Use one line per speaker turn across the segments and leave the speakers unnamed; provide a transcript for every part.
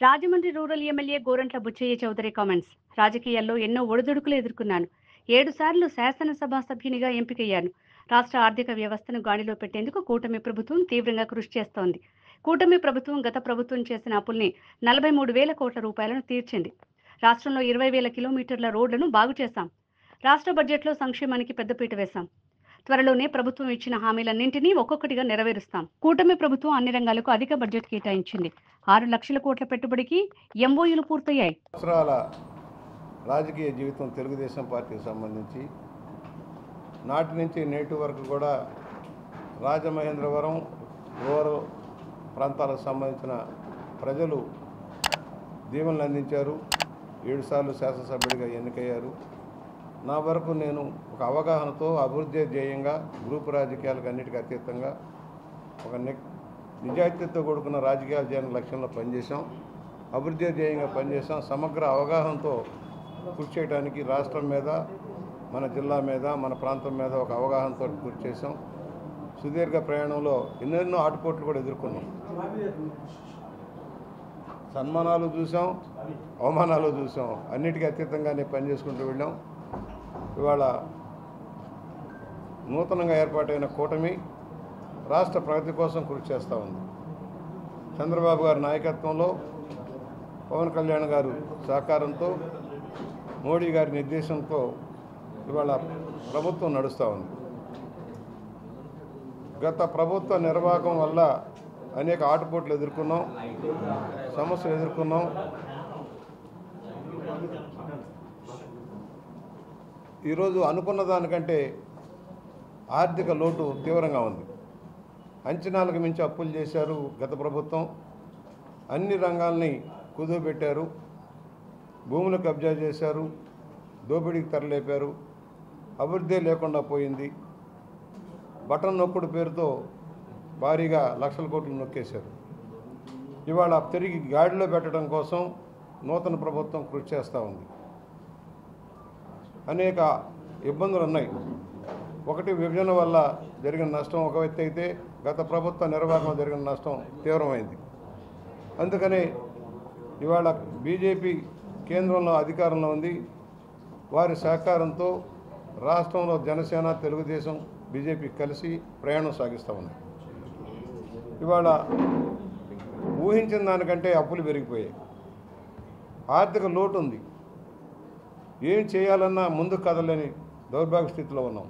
Rajahmundry rural MLA Gorantla Butchaiah Chowdary comments. రాజకీయాల్లో ఎన్నో ఒడిదుడుకులు ఎదుర్కొన్నాను. 7 సార్లు శాసనసభ సభ్యునిగా ఎంపికయ్యాను. రాష్ట్ర ఆర్థిక వ్యవస్థను గాడిలో పెట్టేందుకు కూటమి ప్రభుత్వం తీవ్రంగా కృషి చేస్తోంది. కూటమి ప్రభుత్వం గత ప్రభుత్వం చేసిన అప్పుల్ని 43,000 కోట్ల రూపాయలను తీర్చింది. రాష్ట్రంలో 20,000 కిలోమీటర్ల రోడ్లను బాగు చేశాం. రాష్ట్ర బడ్జెట్లో సంక్షేమానికి పెద్దపీట వేశాం. త్వరలోనే ప్రభుత్వం ఇచ్చిన హామీలన్నింటినీ ఒక్కొక్కటిగా నెరవేరుస్తాం. కూటమి ప్రభుత్వం అన్ని రంగాలకు అధిక బడ్జెట్ కేటాయించింది. 6 లక్షల కోట్ల పెట్టుబడికి ఎంఓయూలు పూర్తయ్యాయి.
రాజకీయ జీవితం తెలుగుదేశం పార్టీకి సంబంధించి నాటి నుంచి నేటి వరకు కూడా రాజమహేంద్రవరం రూరల్ ప్రాంతాలకు సంబంధించిన ప్రజలు దీవెనలు అందించారు. 7 సార్లు శాసనసభ్యుడిగా ఎన్నికయ్యారు. నా వరకు నేను ఒక అవగాహనతో అభివృద్ధి ధ్యేయంగా గ్రూపు రాజకీయాలకు అన్నిటికీ అతీతంగా ఒక నిజాయితీతో కూడుకున్న రాజకీయాలు చేయని లక్ష్యంలో పనిచేసాం. అభివృద్ధి ధ్యేయంగా పనిచేసాం. సమగ్ర అవగాహనతో కృషి చేయడానికి రాష్ట్రం మీద, మన జిల్లా మీద, మన ప్రాంతం మీద ఒక అవగాహనతో కృషి చేసాం. సుదీర్ఘ ప్రయాణంలో ఎన్నెన్నో ఆటుపోట్లు కూడా ఎదుర్కొన్నాం. సన్మానాలు చూసాం, అవమానాలు చూసాం. అన్నిటికీ అతీతంగానే పనిచేసుకుంటూ వెళ్ళాం. ఇవాళ నూతనంగా ఏర్పాటైన కూటమి రాష్ట్ర ప్రగతి కోసం కృషి చేస్తూ ఉంది. చంద్రబాబు గారి నాయకత్వంలో, పవన్ కళ్యాణ్ గారు సహకారంతో, మోడీ గారి నిర్దేశంతో ఇవాళ ప్రభుత్వం నడుస్తూ ఉంది. గత ప్రభుత్వ నిర్వాహకం వల్ల అనేక ఆటుపోట్లు ఎదుర్కొన్నాం, సమస్యలు ఎదుర్కొన్నాం. ఈరోజు అనుకున్న దానికంటే ఆర్థిక లోటు తీవ్రంగా ఉంది. అంచనాలకు మించి అప్పులు చేశారు గత ప్రభుత్వం. అన్ని రంగాల్ని కుదువబెట్టారు. భూములు కబ్జా చేశారు, దోపిడీకి తరలేపారు. అభివృద్ధి లేకుండా పోయింది. బటన్ నొక్కుడు పేరుతో భారీగా లక్షల కోట్లు నొక్కేశారు. ఇవాళ తిరిగి గాడిలో పెట్టడం కోసం నూతన ప్రభుత్వం కృషి చేస్తూ ఉంది. అనేక ఇబ్బందులు ఉన్నాయి. ఒకటి, విభజన వల్ల జరిగిన నష్టం ఒక వ్యక్తి అయితే, గత ప్రభుత్వ నిర్వాహకం జరిగిన నష్టం తీవ్రమైంది. అందుకనే ఇవాళ బీజేపీ కేంద్రంలో అధికారంలో ఉంది. వారి సహకారంతో రాష్ట్రంలో జనసేన, తెలుగుదేశం, బీజేపీ కలిసి ప్రయాణం సాగిస్తూ ఉన్నాయి. ఇవాళ ఊహించిన దానికంటే అప్పులు పెరిగిపోయాయి. ఆర్థిక లోటు ఉంది. ఏం చేయాలన్నా ముందుకు కదలేని దౌర్భాగ్య స్థితిలో ఉన్నాం.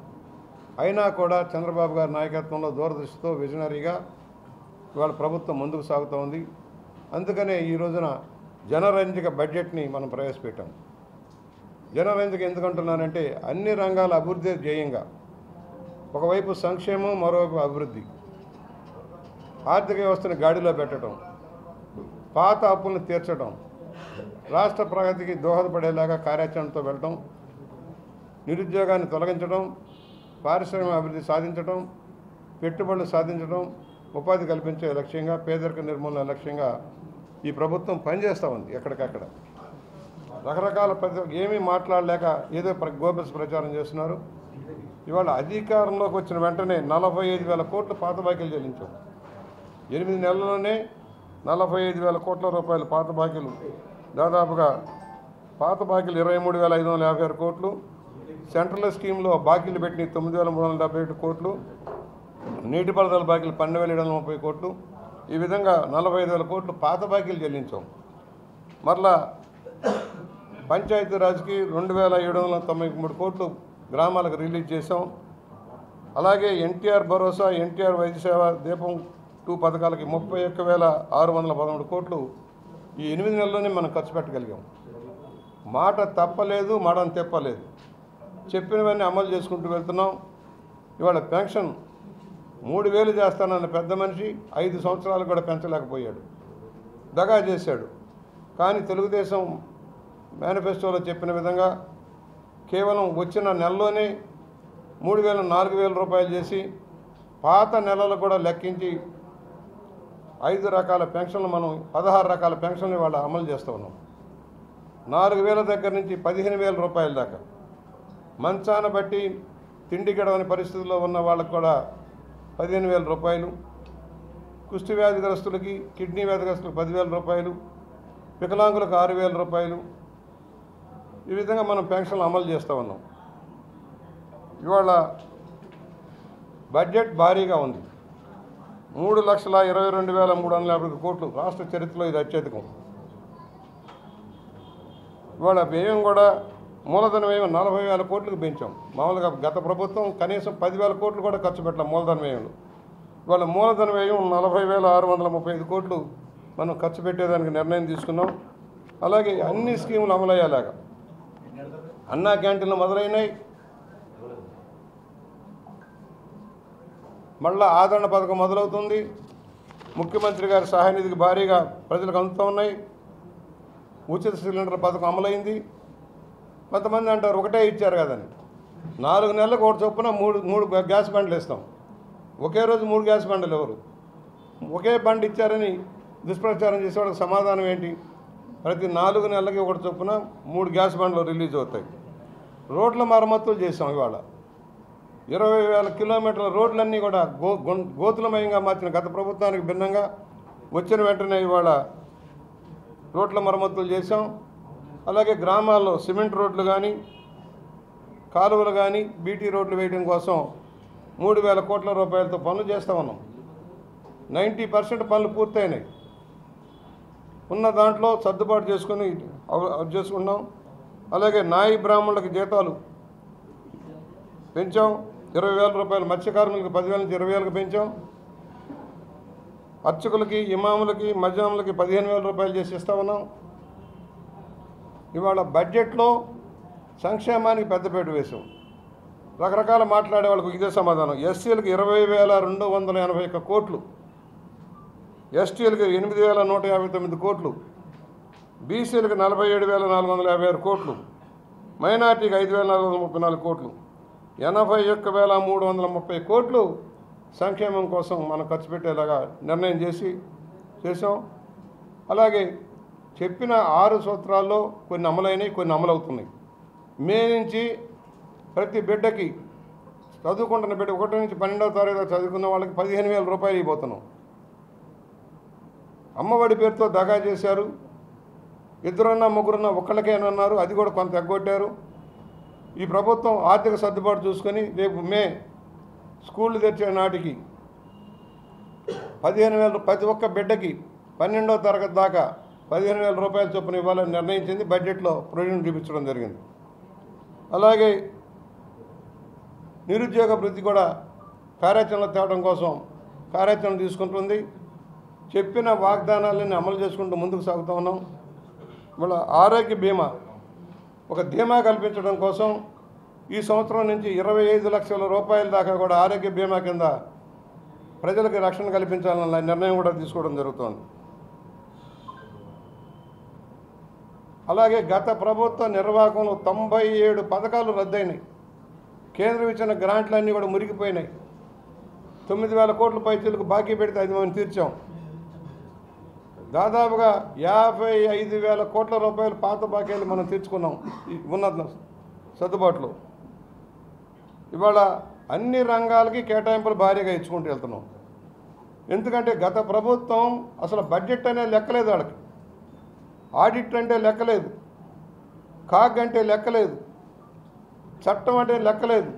అయినా కూడా చంద్రబాబు గారి నాయకత్వంలో దూరదృష్టితో విజనరీగా ఇవాళ ప్రభుత్వం ముందుకు సాగుతూ ఉంది. అందుకనే ఈ రోజున జనరంజక బడ్జెట్ని మనం ప్రవేశపెట్టాం. జనరంజక ఎందుకంటున్నానంటే అన్ని రంగాల అభివృద్ధి ధ్యేయంగా, ఒకవైపు సంక్షేమం, మరోవైపు అభివృద్ధి, ఆర్థిక వ్యవస్థను గాడిలో పెట్టడం, పాత అప్పులను తీర్చడం, రాష్ట్ర ప్రగతికి దోహదపడేలాగా కార్యాచరణతో వెళ్ళడం, నిరుద్యోగాన్ని తొలగించడం, పారిశ్రామిక అభివృద్ధి సాధించడం, పెట్టుబడులు సాధించడం, ఉపాధి కల్పించే లక్ష్యంగా, పేదరిక నిర్మూలన లక్ష్యంగా ఈ ప్రభుత్వం పనిచేస్తూ ఉంది. ఎక్కడికక్కడ రకరకాల ఏమీ మాట్లాడలేక ఏదో గోబెల్స్ ప్రచారం చేస్తున్నారు. ఇవాళ అధికారంలోకి వచ్చిన వెంటనే 45,000 కోట్ల పాత బాకీలు చెల్లించాం. 8 నెలల్లోనే 45,000 కోట్ల రూపాయల పాత బాకీలు, దాదాపుగా పాత బాకీలు 23,556 కోట్లు, సెంట్రల్ స్కీమ్లో బాకీలు పెట్టి 9,377 కోట్లు, నీటిపారుదల బాకీలు 12,730 కోట్లు, ఈ విధంగా 45,000 కోట్లు పాత బాకీలు చెల్లించాం. మరలా పంచాయతీరాజ్కి 2,793 కోట్లు గ్రామాలకు రిలీజ్ చేసాం. అలాగే ఎన్టీఆర్ భరోసా, ఎన్టీఆర్ వైద్య సేవ, దీపం 2 పథకాలకి 31,613 కోట్లు ఈ 8 నెలల్లోనే మనం ఖర్చు పెట్టగలిగాం. మాట తప్పలేదు, మడం తెప్పలేదు. చెప్పినవన్నీ అమలు చేసుకుంటూ వెళ్తున్నాం. ఇవాళ పెన్షన్ 3,000 చేస్తానన్న పెద్ద మనిషి 5 సంవత్సరాలు కూడా పెంచలేకపోయాడు, దగా చేశాడు. కానీ తెలుగుదేశం మేనిఫెస్టోలో చెప్పిన విధంగా కేవలం వచ్చిన నెలలోనే 3,000, 4,000 రూపాయలు చేసి పాత నెలలు కూడా లెక్కించి 5 రకాల పెన్షన్లు, మనం 16 రకాల పెన్షన్లు ఇవాళ అమలు చేస్తూ ఉన్నాం. 4,000 దగ్గర నుంచి 15,000 రూపాయల దాకా. మంచాన బట్టి తిండి గడవని పరిస్థితుల్లో ఉన్న వాళ్ళకు కూడా 15,000 రూపాయలు, కుష్టి వ్యాధిగ్రస్తులకి, కిడ్నీ వ్యాధిగ్రస్తులకు 10,000 రూపాయలు, వికలాంగులకు 6,000 రూపాయలు, ఈ విధంగా మనం పెన్షన్లు అమలు చేస్తూ ఉన్నాం. ఇవాళ బడ్జెట్ భారీగా ఉంది. 3,22,350 కోట్లు, రాష్ట్ర చరిత్రలో ఇది అత్యధికం. ఇవాళ వ్యయం కూడా మూలధన వ్యయం 40,000 కోట్లకు పెంచాం. మామూలుగా గత ప్రభుత్వం కనీసం 10,000 కోట్లు కూడా ఖర్చు పెట్టాం మూలధన వ్యయంలో. ఇవాళ మూలధన వ్యయం 40,635 కోట్లు మనం ఖర్చు పెట్టేదానికి నిర్ణయం తీసుకున్నాం. అలాగే అన్ని స్కీములు అమలయ్యేలాగా అన్నా క్యాంటీన్లు మొదలైనాయి. మళ్ళా ఆదరణ పథకం మొదలవుతుంది. ముఖ్యమంత్రి గారి సహాయ నిధికి భారీగా ప్రజలకు అందుతూ ఉన్నాయి. ఉచిత సిలిండర్ పథకం అమలైంది. కొంతమంది అంటారు ఒకటే ఇచ్చారు కదని. 4 నెలలకు ఒకటి చొప్పున మూడు గ్యాస్ బండ్లు ఇస్తాం. ఒకే రోజు 3 గ్యాస్ బండ్లు ఎవరు? ఒకే బండ్ ఇచ్చారని దుష్ప్రచారం చేసేవాళ్ళకి సమాధానం ఏంటి? ప్రతి 4 నెలలకి ఒకటి చొప్పున 3 గ్యాస్ బండ్లు రిలీజ్ అవుతాయి. రోడ్ల మరమ్మతులు చేసాం. ఇవాళ 20,000 కిలోమీటర్ల రోడ్లన్నీ కూడా గోతులమయంగా మార్చిన గత ప్రభుత్వానికి భిన్నంగా వచ్చిన వెంటనే ఇవాళ రోడ్ల మరమ్మతులు చేసాం. అలాగే గ్రామాల్లో సిమెంట్ రోడ్లు కానీ కాలువలు కానీ బీటీ రోడ్లు వేయడం కోసం 3,000 కోట్ల రూపాయలతో పనులు చేస్తూ ఉన్నాం. 90% పనులు పూర్తయినాయి. ఉన్న దాంట్లో సర్దుబాటు చేసుకున్నాం. అలాగే నాయి బ్రాహ్మణులకి జీతాలు పెంచాం. 20,000 రూపాయలు, మత్స్యకారులకు 10,000 నుంచి 20,000కి పెంచాం. అర్చకులకి, ఇమాములకి, మధ్యాములకి 15,000 రూపాయలు చేసి ఇస్తా ఉన్నాం. ఇవాళ బడ్జెట్లో సంక్షేమానికి పెద్దపీట వేసాం. రకరకాల మాట్లాడే వాళ్ళకు ఇదే సమాధానం. ఎస్సీలకు 20,281 కోట్లు, ఎస్టీలకు 8,159 కోట్లు, బీసీలకు 47,456 కోట్లు, మైనార్టీకి 5,434 కోట్లు, 81,330 కోట్లు సంక్షేమం కోసం మనం ఖర్చు పెట్టేలాగా నిర్ణయం చేసాం. అలాగే చెప్పిన 6 సూత్రాల్లో కొన్ని అమలైనవి, కొన్ని అమలవుతున్నాయి. మే నుంచి ప్రతి బిడ్డకి, చదువుకుంటున్న బిడ్డ 1 నుంచి 12వ తరగతి చదువుకున్న వాళ్ళకి 15,000 రూపాయలు ఇవ్వబోతున్నాం. అమ్మఒడి పేరుతో దగా చేశారు. 2 3 ఒక్కళ్ళకేనన్నారు, అది కూడా కొంత ఎగ్గొట్టారు. ఈ ప్రభుత్వం ఆర్థిక సర్దుబాటు చూసుకొని రేపు మే స్కూళ్ళు తెచ్చే నాటికి 15,000 ప్రతి ఒక్క బిడ్డకి 12వ తరగతి దాకా 15,000 రూపాయల చొప్పున ఇవ్వాలని నిర్ణయించింది. బడ్జెట్లో ప్రొవిజన్ చూపించడం జరిగింది. అలాగే నిరుద్యోగ వృద్ధి కూడా కార్యాచరణ తేవడం కోసం కార్యాచరణ తీసుకుంటుంది. చెప్పిన వాగ్దానాలన్నీ అమలు చేసుకుంటూ ముందుకు సాగుతూ ఉన్నాం. ఇవాళ ఆరోగ్య బీమా ఒక ధీమా కల్పించడం కోసం ఈ సంవత్సరం నుంచి 25 లక్షల రూపాయల దాకా కూడా ఆరోగ్య బీమా కింద ప్రజలకు రక్షణ కల్పించాలన్న నిర్ణయం కూడా తీసుకోవడం జరుగుతోంది. అలాగే గత ప్రభుత్వ నిర్వాహకంలో 97 పథకాలు రద్దయినాయి. కేంద్రం ఇచ్చిన గ్రాంట్లన్నీ కూడా మురిగిపోయినాయి. 9,000 కోట్ల పైచీలకు బాకీ పెడితే అది మనం తీర్చాం. దాదాపుగా 55,000 కోట్ల రూపాయలు పాత బాకీలు మనం తీర్చుకున్నాం ఉన్న సర్దుబాటులో. ఇవాళ అన్ని రంగాలకి కేటాయింపులు భారీగా ఇచ్చుకుంటూ వెళ్తున్నాం. ఎందుకంటే గత ప్రభుత్వం అసలు బడ్జెట్ అనేది లెక్కలేదు, వాళ్ళకి ఆడిట్ అంటే లెక్కలేదు, కాగ్ అంటే లెక్కలేదు, చట్టం అంటే లెక్కలేదు.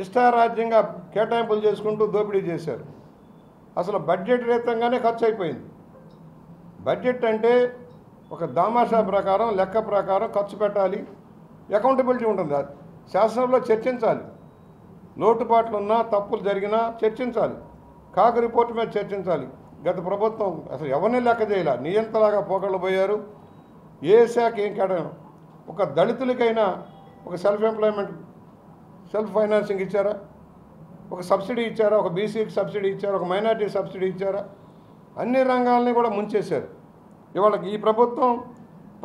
ఇష్టారాజ్యంగా కేటాయింపులు చేసుకుంటూ దోపిడీ చేశారు. అసలు బడ్జెట్ రీతంగానే ఖర్చు అయిపోయింది. బడ్జెట్ అంటే ఒక దామాషా ప్రకారం, లెక్క ప్రకారం ఖర్చు పెట్టాలి, అకౌంటబిలిటీ ఉంటుంది. శాసనంలో చర్చించాలి, లోటుపాట్లు ఉన్నా, తప్పులు జరిగినా చర్చించాలి, కాగ్ రిపోర్ట్ మీద చర్చించాలి. గత ప్రభుత్వం అసలు ఎవరిని లెక్క చేయాల, నియంతలాగా పోకళ్ళు పోయారు. ఏ శాఖ ఏం కేటాయం, ఒక దళితులకైనా ఒక సెల్ఫ్ ఫైనాన్సింగ్ ఇచ్చారా, ఒక సబ్సిడీ ఇచ్చారా, ఒక బీసీకి సబ్సిడీ ఇచ్చారా, ఒక మైనార్టీ సబ్సిడీ ఇచ్చారా? అన్ని రంగాలని కూడా ముంచేశారు. ఇవాళ ఈ ప్రభుత్వం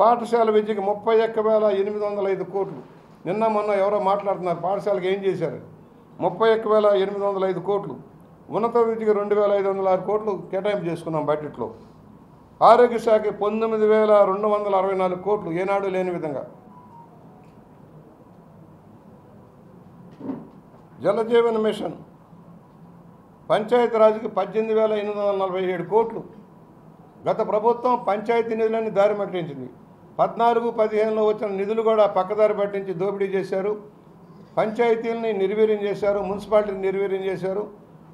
పాఠశాల విద్యకి 31,805 కోట్లు. నిన్న మొన్న ఎవరో మాట్లాడుతున్నారు పాఠశాలకు ఏం చేశారు. 31,805 కోట్లు. ఉన్నత విద్యకి 2,506 కోట్లు కేటాయింపు చేసుకున్నాం బడ్జెట్లో. ఆరోగ్య శాఖ 19,264 కోట్లు, ఏనాడు లేని విధంగా. జలజీవన్ మిషన్ పంచాయతీరాజ్కి 18,847 కోట్లు. గత ప్రభుత్వం పంచాయతీ నిధులన్నీ దారి మట్టించింది. 14-15లో వచ్చిన నిధులు కూడా పక్కదారి పట్టించి దోపిడీ చేశారు. పంచాయతీలని నిర్వీర్యం చేశారు, మున్సిపాలిటీని నిర్వీర్యం చేశారు.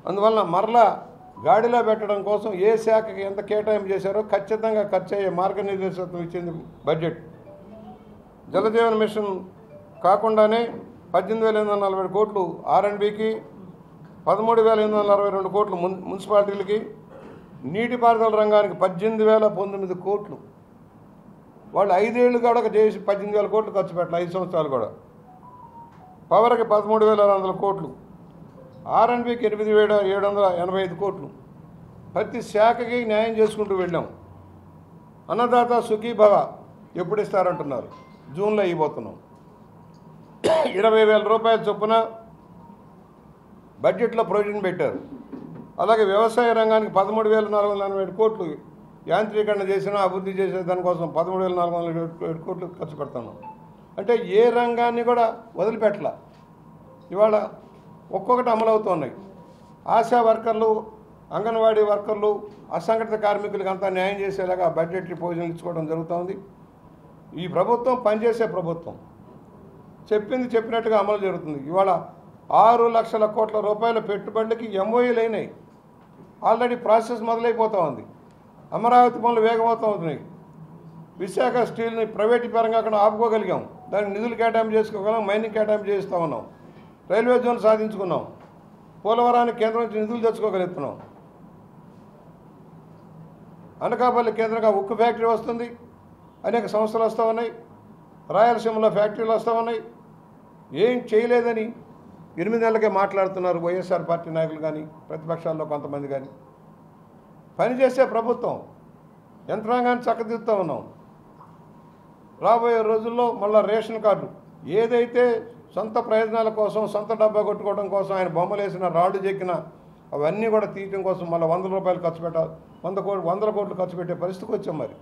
అందువలన మరలా గాడిలో పెట్టడం కోసం ఏ శాఖకి ఎంత కేటాయింపు చేశారో ఖచ్చితంగా ఖర్చు అయ్యే మార్గనిర్దేశకత్వం ఇచ్చింది బడ్జెట్. జలజీవన్ మిషన్ కాకుండానే 18,840 కోట్లు R&Bకి, 13,862 కోట్లు మున్సిపాలిటీలకి, నీటిపారుదల రంగానికి 18,019 కోట్లు. వాళ్ళు 5 ఏళ్ళు కూడా చేసి 18,000 కోట్లు ఖర్చు పెట్టాలి, 5 సంవత్సరాలు కూడా. పవర్కి 13,200 కోట్లు, R&Bకి 8,785 కోట్లు. ప్రతి శాఖకి న్యాయం చేసుకుంటూ వెళ్ళాం. అన్నదాత సుఖీభవ ఎప్పుడు ఇస్తారంటున్నారు, జూన్లో ఇవ్వబోతున్నాం. 20,000 రూపాయల చొప్పున బడ్జెట్లో ప్రొవిజన్ పెట్టారు. అలాగే వ్యవసాయ రంగానికి 13,487 కోట్లు యాంత్రీకరణ చేసినా అభివృద్ధి చేసే దానికోసం 13,487 కోట్లు ఖర్చు పెడుతున్నాం. అంటే ఏ రంగాన్ని కూడా వదిలిపెట్టలా. ఇవాళ ఒక్కొక్కటి అమలవుతున్నాయి. ఆశా వర్కర్లు, అంగన్వాడీ వర్కర్లు, అసంఘటిత కార్మికులకు అంతా న్యాయం చేసేలాగా బడ్జెట్ ప్రొవిజన్లు ఇచ్చుకోవడం జరుగుతుంది. ఈ ప్రభుత్వం పనిచేసే ప్రభుత్వం, చెప్పింది చెప్పినట్టుగా అమలు జరుగుతుంది. ఇవాళ 6 లక్షల కోట్ల రూపాయల పెట్టుబడులకి MOUలు అయినాయి. ఆల్రెడీ ప్రాసెస్ మొదలైపోతూ ఉంది. అమరావతి పనులు వేగమవుతున్నాయి. విశాఖ స్టీల్ని ప్రైవేట్ పరంగా అక్కడ ఆపుకోగలిగాం. దానికి నిధులు కేటాయింపు చేసుకోగలం, మైనింగ్ కేటాయింపు చేస్తూ ఉన్నాం. రైల్వే జోన్ సాధించుకున్నాం. పోలవరానికి కేంద్రం నుంచి నిధులు తెచ్చుకోగలుగుతున్నాం. అనకాపల్లి కేంద్రంగా ఉక్కు ఫ్యాక్టరీ వస్తుంది. అనేక సంస్థలు వస్తూ ఉన్నాయి. రాయలసీమలో ఫ్యాక్టరీలు వస్తూ ఉన్నాయి. ఏం చేయలేదని 8 నెలలకే మాట్లాడుతున్నారు వైఎస్ఆర్ పార్టీ నాయకులు కానీ, ప్రతిపక్షాల్లో కొంతమంది కానీ. పనిచేసే ప్రభుత్వం, యంత్రాంగాన్ని చక్కదిద్దుతూ ఉన్నాం. రాబోయే రోజుల్లో మళ్ళీ రేషన్ కార్డు ఏదైతే సొంత ప్రయోజనాల కోసం, సొంత డబ్బా కొట్టుకోవడం కోసం ఆయన బొమ్మలు వేసిన, రాళ్ళు చెక్కిన అవన్నీ కూడా తీయటం కోసం మళ్ళీ 100 రూపాయలు ఖర్చు పెట్టాలి, 100 కోట్లు ఖర్చు పెట్టే పరిస్థితికి వచ్చాం. మరి